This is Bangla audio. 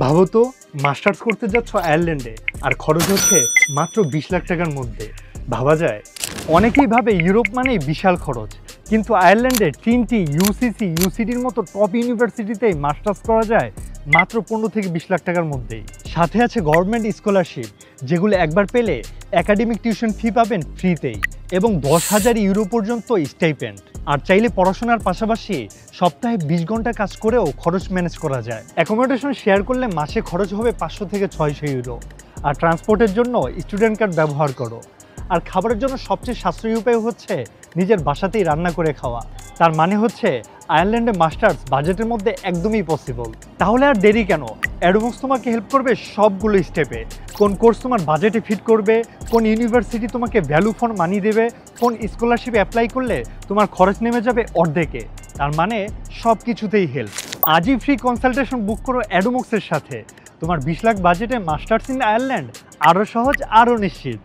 ভাবো তো, মাস্টার্স করতে যাচ্ছ আয়ারল্যান্ডে আর খরচ হচ্ছে মাত্র 20 লাখ টাকার মধ্যে। ভাবা যায়? অনেকেই ভাবে ইউরোপ মানেই বিশাল খরচ, কিন্তু আয়ারল্যান্ডে 3টি ইউসিসি ইউসিডির মতো টপ ইউনিভার্সিটিতেই মাস্টার্স করা যায় মাত্র 15 থেকে 20 লাখ টাকার মধ্যেই। সাথে আছে গভর্নমেন্ট স্কলারশিপ, যেগুলো একবার পেলে একাডেমিক টিউশন ফি পাবেন ফ্রিতেই এবং 10,000 ইউরো পর্যন্ত স্টাইপেন্ড। আর চাইলে পড়াশোনার পাশাপাশি সপ্তাহে 20 ঘন্টা কাজ করেও খরচ ম্যানেজ করা যায়। অ্যাকোমোডেশন শেয়ার করলে মাসে খরচ হবে 500 থেকে 600 ইউরো। আর ট্রান্সপোর্টের জন্য স্টুডেন্ট কার্ড ব্যবহার করো। আর খাবারের জন্য সবচেয়ে সাশ্রয়ী উপায় হচ্ছে নিজের বাসাতেই রান্না করে খাওয়া। তার মানে হচ্ছে আয়ারল্যান্ডে মাস্টার্স বাজেটের মধ্যে একদমই পসিবল। তাহলে আর দেরি কেন? অ্যাডমক্স তোমাকে হেল্প করবে সবগুলো স্টেপে। কোন কোর্স তোমার বাজেটে ফিট করবে, কোন ইউনিভার্সিটি তোমাকে ভ্যালু ফর মানি দেবে, কোন স্কলারশিপ অ্যাপ্লাই করলে তোমার খরচ নেমে যাবে অর্ধেকে। তার মানে সব কিছুতেই হেল্প। আজই ফ্রি কনসালটেশন বুক করো অ্যাডমক্সের সাথে। তোমার 20 লাখ বাজেটে মাস্টার্স ইন আয়ারল্যান্ড আরও সহজ, আরও নিশ্চিত।